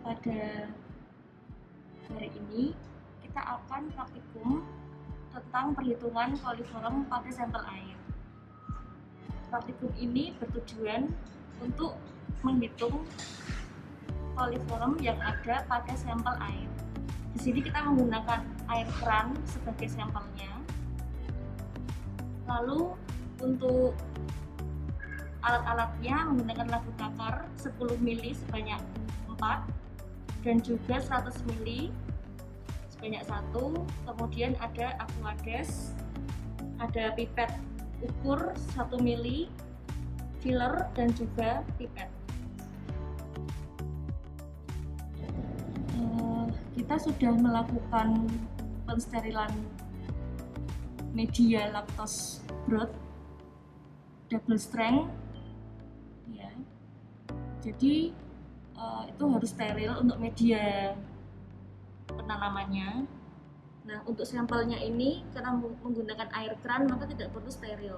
Pada hari ini kita akan praktikum tentang perhitungan koliform pada sampel air. Praktikum ini bertujuan untuk menghitung koliform yang ada pada sampel air. Di sini kita menggunakan air keran sebagai sampelnya. Lalu untuk alat-alatnya menggunakan labu takar 10 ml sebanyak 4 dan juga 100 ml sebanyak 1. Kemudian ada aquades, ada pipet ukur 1 ml, filler dan juga pipet. Kita sudah melakukan pensterilan media lactose broth double strength ya. Jadi itu harus steril untuk media penanamannya. Nah, untuk sampelnya ini karena menggunakan air keran maka tidak perlu steril.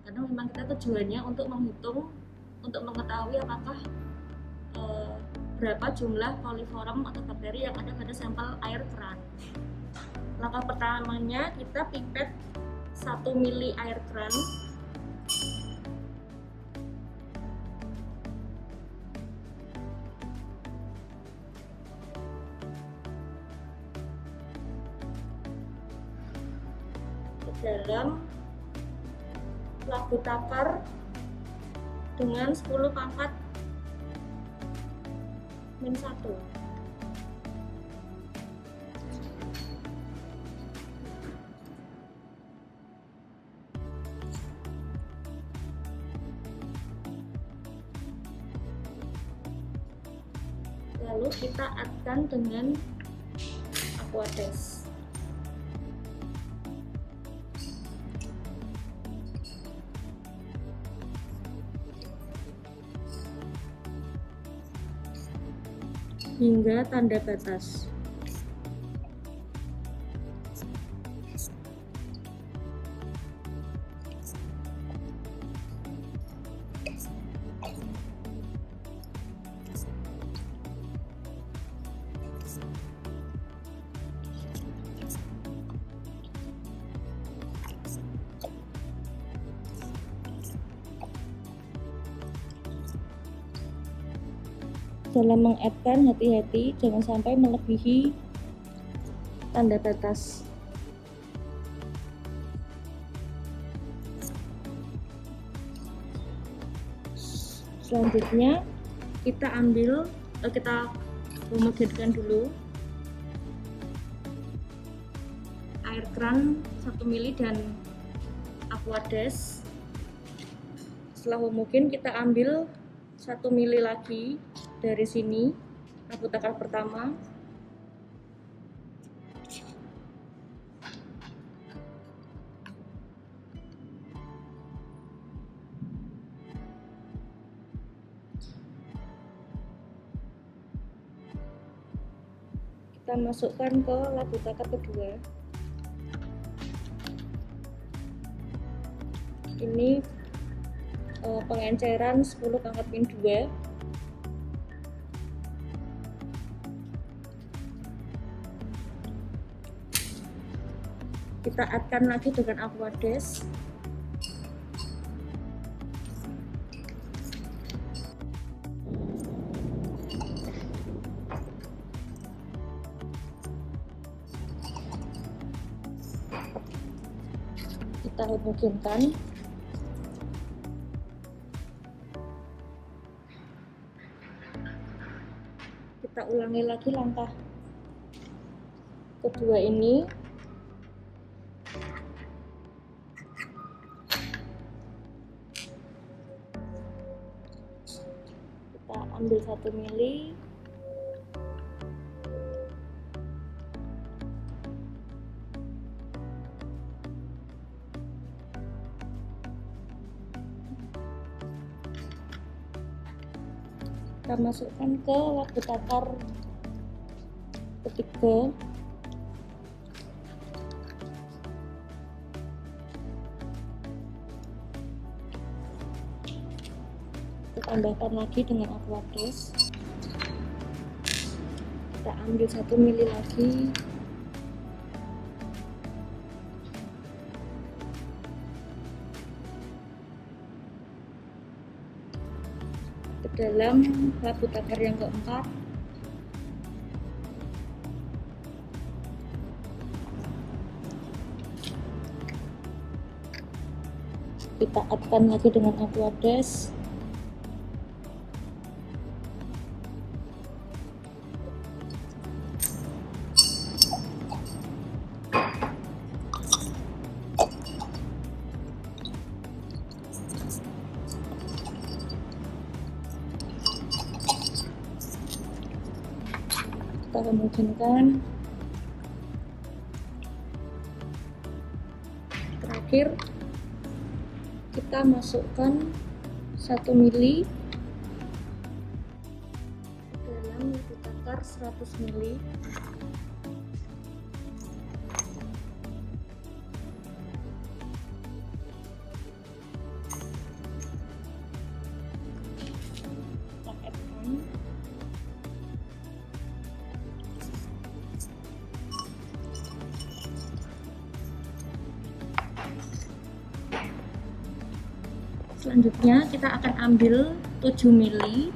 Karena memang kita tujuannya untuk menghitung, untuk mengetahui apakah berapa jumlah koliform atau bakteri yang ada pada sampel air keran. Langkah pertamanya kita pipet 1 ml air keran. Ke dalam labu takar dengan 10 pangkat min 1. Lalu kita adkan dengan aquades. Hingga tanda batas. Dalam mengadkan hati-hati jangan sampai melebihi tanda batas. Selanjutnya kita homogenkan dulu air keran 1 ml dan aquades. Setelah homogen kita ambil 1 ml lagi dari sini, labu takar pertama. Kita masukkan ke labu takar kedua. Ini pengenceran 10 pangkat min 2. Kita adkan lagi dengan aquades. Kita homogenkan. Kita ulangi lagi langkah kedua ini. Kita ambil 1 ml. Kita masukkan ke labu takar ketiga. Kita tambahkan lagi dengan aquades. kita ambil 1 mili lagi. Ke dalam labu takar yang keempat. Kita akan lagi dengan aquades. Kita kemungkinan terakhir kita masukkan 1 mili ke dalam labu takar 100 mili. Selanjutnya kita akan ambil 7 mili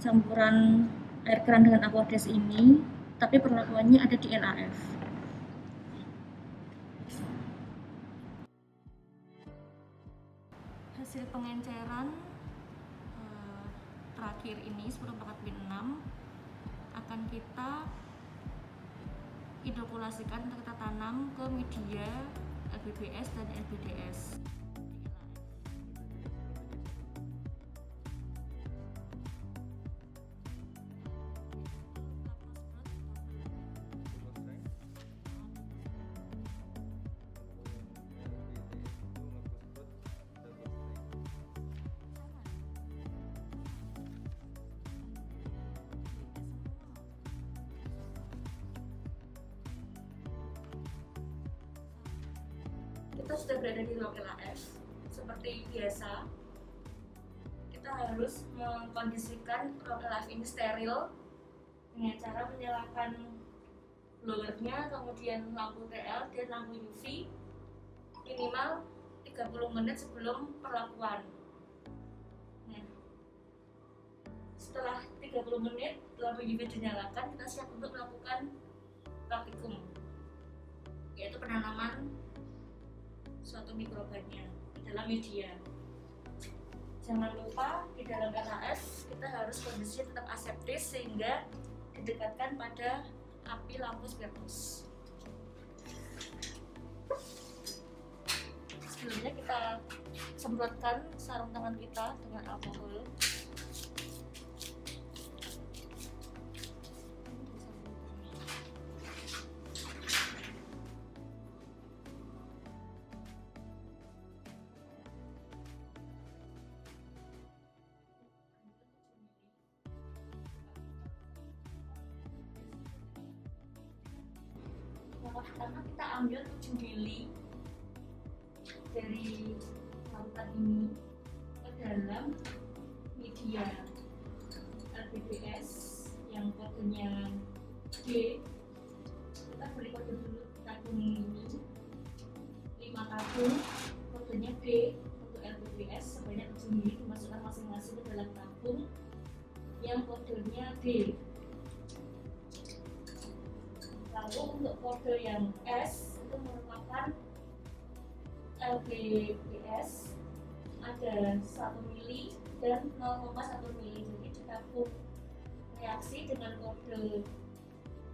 campuran air keran dengan aquades ini, tapi perlakuannya ada di LAF. Hasil pengenceran terakhir ini 10/4/6 akan kita inokulasikan atau kita tanam ke media LBBS dan LBDS. Kita sudah berada di ruang LAF. Seperti biasa, kita harus mengkondisikan ruang LAF ini steril dengan cara menyalakan blowernya, kemudian lampu TL dan lampu UV minimal 30 menit sebelum perlakuan. Nah, setelah 30 menit lampu UV dinyalakan, kita siap untuk melakukan praktikum, yaitu penanaman suatu mikrobannya di dalam media. Jangan lupa di dalam LAF kita harus kondisi tetap aseptis sehingga didekatkan pada api lampu spiritus. Sebelumnya kita semprotkan sarung tangan kita dengan alkohol. Langkah pertama kita ambil 7 mili dari larutan ini ke dalam media LBBS yang kodenya D. Kita beli kode dulu tabung ini 5 tabung, kodenya D untuk LBBS sebanyak 7 mili dimasukkan masing-masing ke dalam tabung yang kodenya D. Lalu untuk kode yang S itu merupakan LBBS, ada 1 mili dan 0,1 mili. Jadi di tabung reaksi dengan kode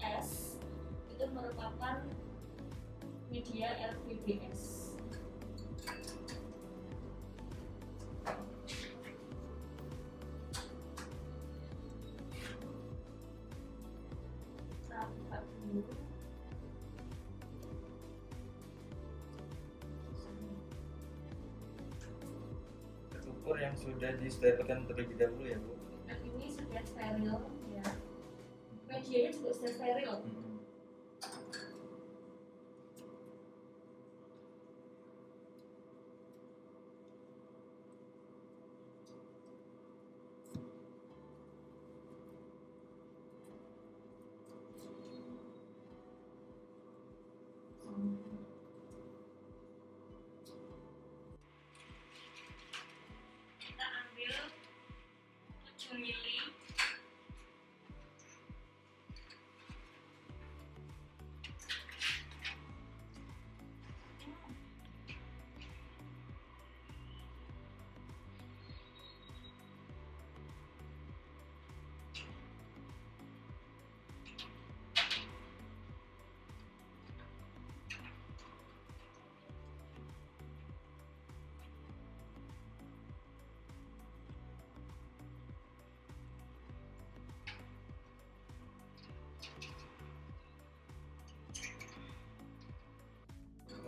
S itu merupakan media LBBS. Ukur yang sudah disterilkan terlebih dahulu ya Bu? Ini sudah steril ya. Medianya juga sudah steril.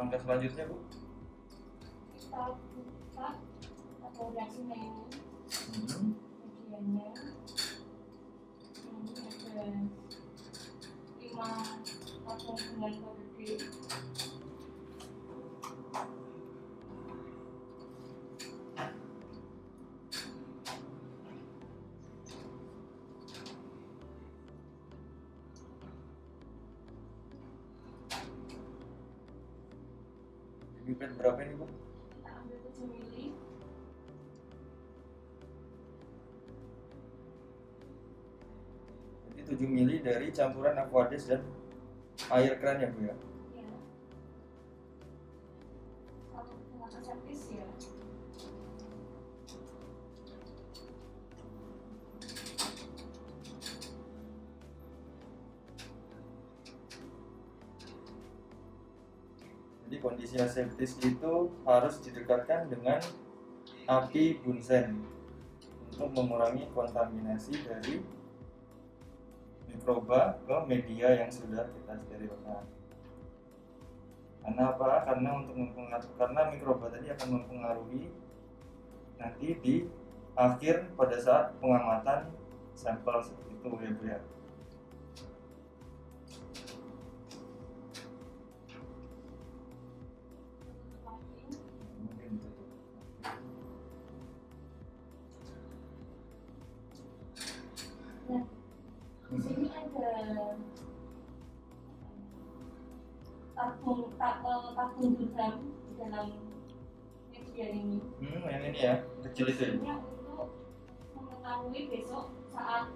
langkah selanjutnya Bu? Kita buka atau reaksinya ini Hmm. medianya. Ini ada 5 tabung dengan kode D. Pipet berapa ini Bu? Kita ambil 7 mili. Jadi 7 mili dari campuran Aquades dan air keran ya Bu ya? Ya. Satu dengan aseptis ya. Jadi kondisi aseptis itu harus didekatkan dengan api bunsen untuk mengurangi kontaminasi dari mikroba ke media yang sudah kita sterilkan. Karena apa? Karena mikroba tadi akan mempengaruhi nanti di akhir pada saat pengamatan sampel seperti itu ya Bu ya. Mungkin tutup. Nah, di sini ada tabung dirham di dalam media ini. Yang ini ya, kecil itu ya. Ini untuk mengetahui besok saat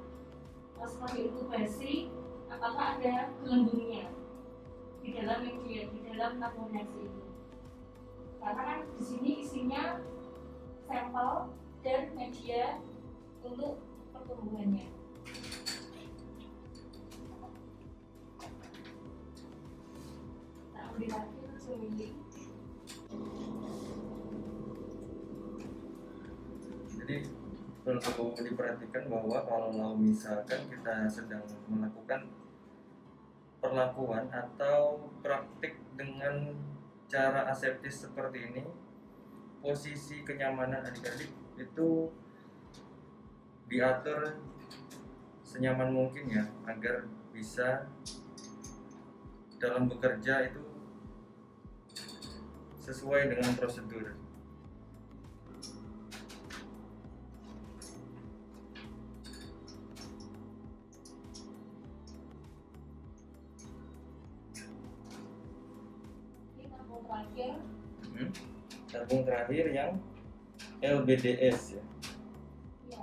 setelah diinkubasi apakah ada gelembungnya di dalam media, di dalam tabung reaksi ini. Karena kan di sini isinya sampel dan media untuk pertumbuhannya. Kita ambil lagi 7 mili. Jadi perlu diperhatikan bahwa kalau misalkan kita sedang melakukan perlakuan atau praktik dengan cara aseptis seperti ini, posisi kenyamanan adik-adik itu diatur senyaman mungkin ya, agar bisa dalam bekerja itu sesuai dengan prosedur. Ini tabung terakhir. Tabung terakhir yang LBDS ya. Ya.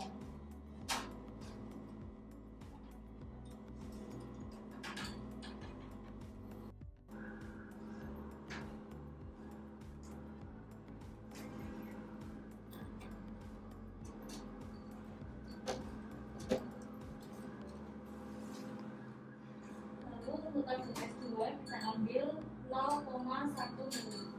Lalu untuk tabung S2 kita ambil 0,1 mili.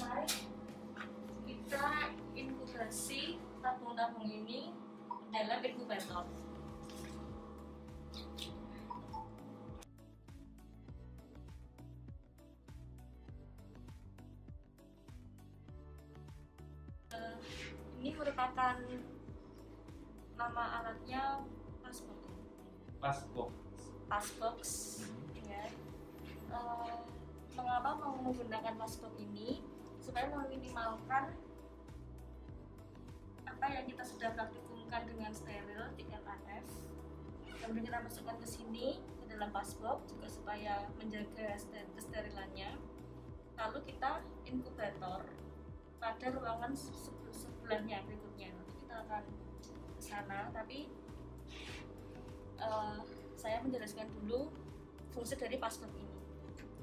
Selesai, kita inkubasi tabung-tabung ini dalam inkubator. Ini merupakan nama alatnya Pasbox. Passbox ya. Mengapa mau menggunakan passbox ini? Supaya meminimalkan apa yang kita sudah praktikumkan dengan steril 3KF. Kemudian kita masukkan ke sini, dalam passbox juga supaya menjaga kesterilannya. Lalu kita inkubator pada ruangan sebelahnya berikutnya. Nanti kita akan ke sana, tapi saya menjelaskan dulu fungsi dari passbox ini.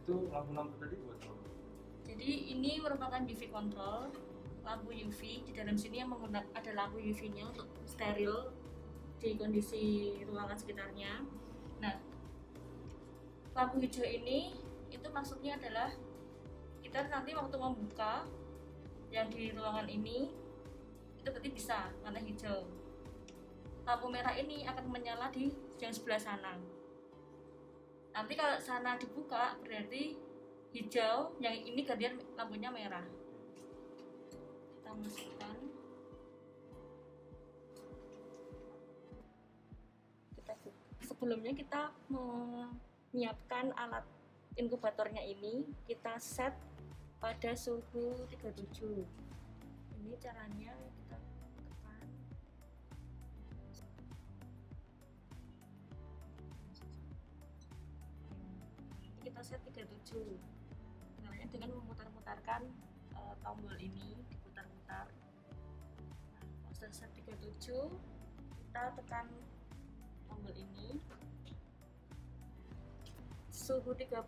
Itu lampu-lampu tadi buat apa? Jadi ini merupakan UV control, lampu UV. Di dalam sini yang menggunakan ada lampu UV-nya untuk steril di kondisi ruangan sekitarnya. Nah, lampu hijau ini itu maksudnya adalah kita nanti waktu membuka yang di ruangan ini itu berarti bisa warna hijau. Lampu merah ini akan menyala di yang sebelah sana. Nanti kalau sana dibuka berarti hijau, yang ini gantian lampunya merah. Kita masukkan. Sebelumnya kita menyiapkan alat inkubatornya ini, kita set pada suhu 37. Ini caranya kita tekan. Kita set 37. Caranya dengan memutar-mutarkan tombol ini, diputar-putar. Nah, setelah set 37, kita tekan tombol ini. Suhu 30,6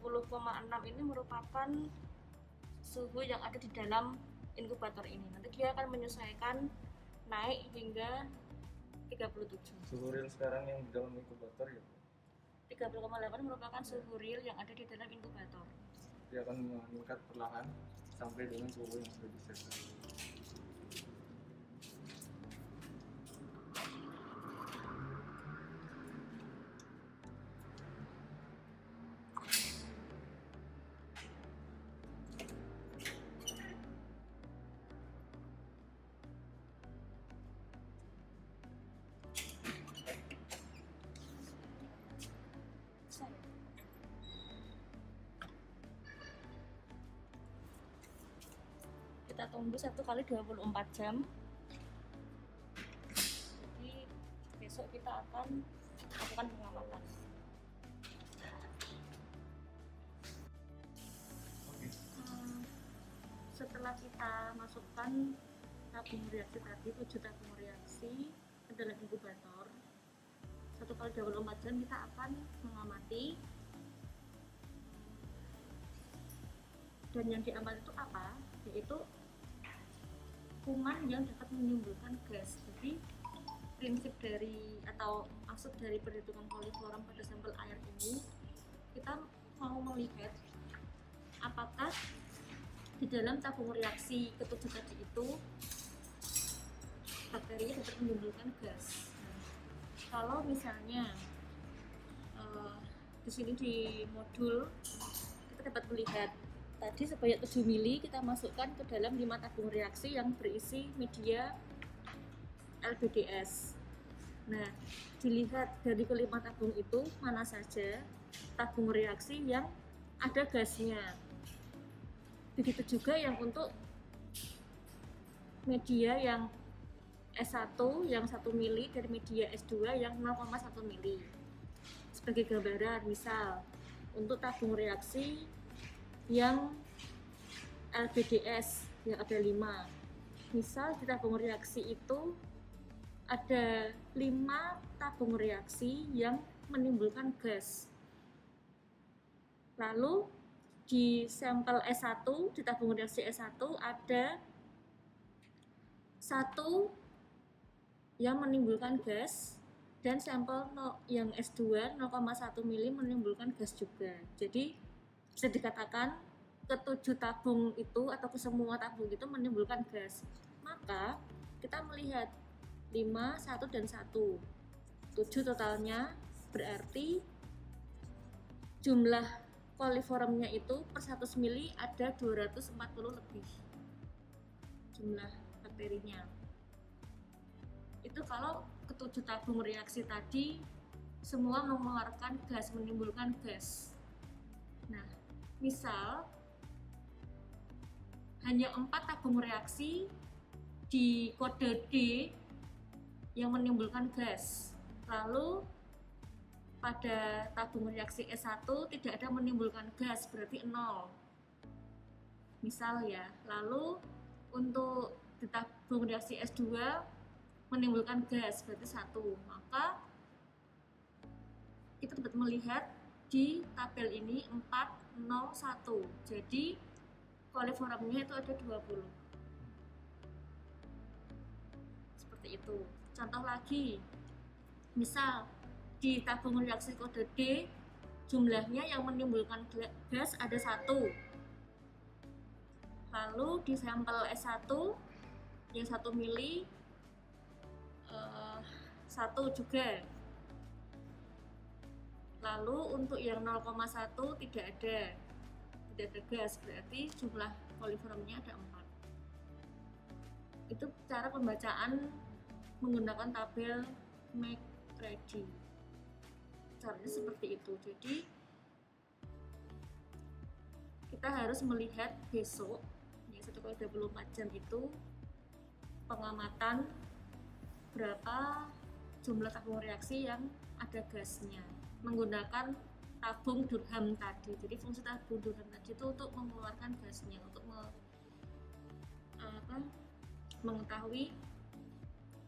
ini merupakan suhu yang ada di dalam inkubator ini. Nanti dia akan menyesuaikan naik hingga 37. Suhu real sekarang yang di dalam inkubator ya? 30,8 merupakan suhu real yang ada di dalam inkubator. Dia akan meningkat perlahan sampai dengan suhu yang sudah diset. Kita tunggu 1 kali 24 jam. Jadi besok kita akan lakukan pengamatan. Setelah kita masukkan tabung reaksi tadi, 7 tabung reaksi ke dalam inkubator, 1 kali 24 jam kita akan mengamati. Dan yang diamati itu apa? Yaitu kuman yang dapat menimbulkan gas. Jadi prinsip dari atau maksud dari perhitungan koliform pada sampel air ini, kita mau melihat apakah di dalam tabung reaksi ketujuh tadi itu bakteri dapat menimbulkan gas. Kalau misalnya di sini di modul kita dapat melihat tadi sebanyak 7 mili kita masukkan ke dalam 5 tabung reaksi yang berisi media LBDS. Nah, dilihat dari kelima tabung itu mana saja tabung reaksi yang ada gasnya. Begitu juga yang untuk media yang S1 yang 1 mili dan media S2 yang 0,1 mili. Sebagai gambaran, misal untuk tabung reaksi yang LBDS yang ada 5, misal di tabung reaksi itu ada 5 tabung reaksi yang menimbulkan gas. Lalu di sampel S1, di tabung reaksi S1 ada 1 yang menimbulkan gas, dan sampel yang S2 0,1 mili menimbulkan gas juga. Jadi bisa dikatakan ke-7 tabung itu atau ke semua tabung itu menimbulkan gas. Maka kita melihat 5, 1, dan 1, 7 totalnya, berarti jumlah koliformnya itu per 100 mili ada 240 lebih jumlah bakterinya. Itu kalau ke-7 tabung reaksi tadi semua mengeluarkan gas, menimbulkan gas. Nah, misal hanya 4 tabung reaksi di kode D yang menimbulkan gas, lalu pada tabung reaksi S1 tidak ada menimbulkan gas, berarti 0. Misal ya. Lalu untuk di tabung reaksi S2 menimbulkan gas, berarti 1. Maka kita dapat melihat di tabel ini 401. Jadi koliformnya itu ada 20. Seperti itu. Contoh lagi, misal di tabung reaksi kode D jumlahnya yang menimbulkan gas ada 1. Lalu di sampel S1 yang 1 mili 1 juga. Lalu untuk yang 0,1 tidak ada gas, berarti jumlah koliformnya ada 4. Itu cara pembacaan menggunakan tabel McCready. Caranya seperti itu. Jadi kita harus melihat besok yang 1x24 jam itu pengamatan berapa jumlah tabung reaksi yang ada gasnya menggunakan tabung Durham tadi. Jadi fungsi tabung Durham tadi itu untuk mengeluarkan gasnya, untuk mengetahui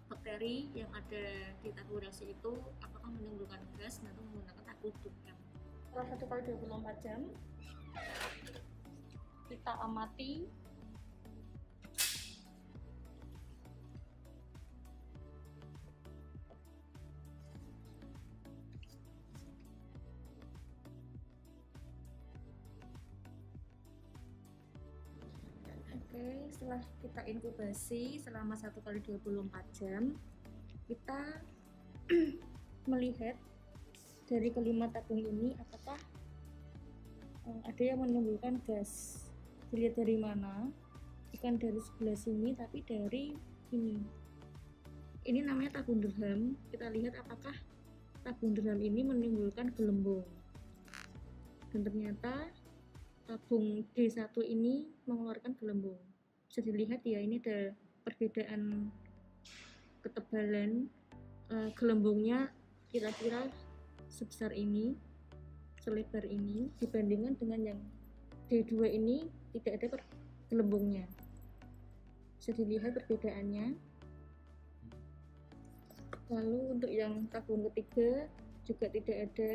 bakteri yang ada di tabung reaksi itu apakah menimbulkan gas, nanti menggunakan tabung Durham. Setelah 1x24 jam kita amati Oke, setelah kita inkubasi selama 1x24 jam, kita melihat dari kelima tabung ini apakah ada yang menimbulkan gas. Dilihat dari mana? Bukan dari sebelah sini, tapi dari ini. Ini namanya tabung Durham. Kita lihat apakah tabung Durham ini menimbulkan gelembung. Dan ternyata tabung D1 ini mengeluarkan gelembung. Bisa dilihat ya, ini ada perbedaan ketebalan gelembungnya kira-kira sebesar ini, selebar ini, dibandingkan dengan yang D2 ini tidak ada gelembungnya. Bisa dilihat perbedaannya. Lalu untuk yang tabung ketiga juga tidak ada.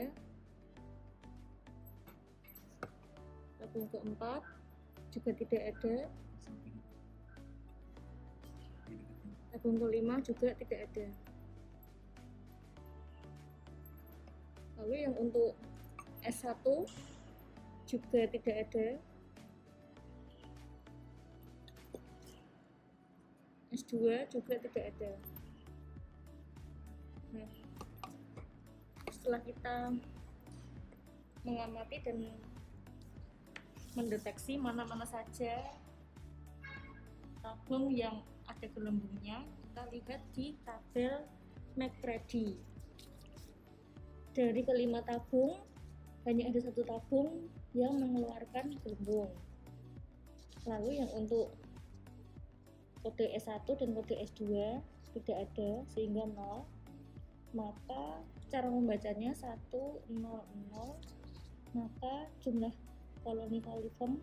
Tabung keempat juga tidak ada. Tabung kelima juga tidak ada. Lalu yang untuk S1 juga tidak ada. S2 juga tidak ada. Nah, setelah kita mengamati dan mendeteksi mana-mana saja tabung yang ada gelembungnya, kita lihat di tabel McCready. Dari kelima tabung hanya ada 1 tabung yang mengeluarkan gelembung. Lalu yang untuk kode S1 dan kode S2 tidak ada, sehingga 0. Maka cara membacanya 100, maka jumlah koloni koliform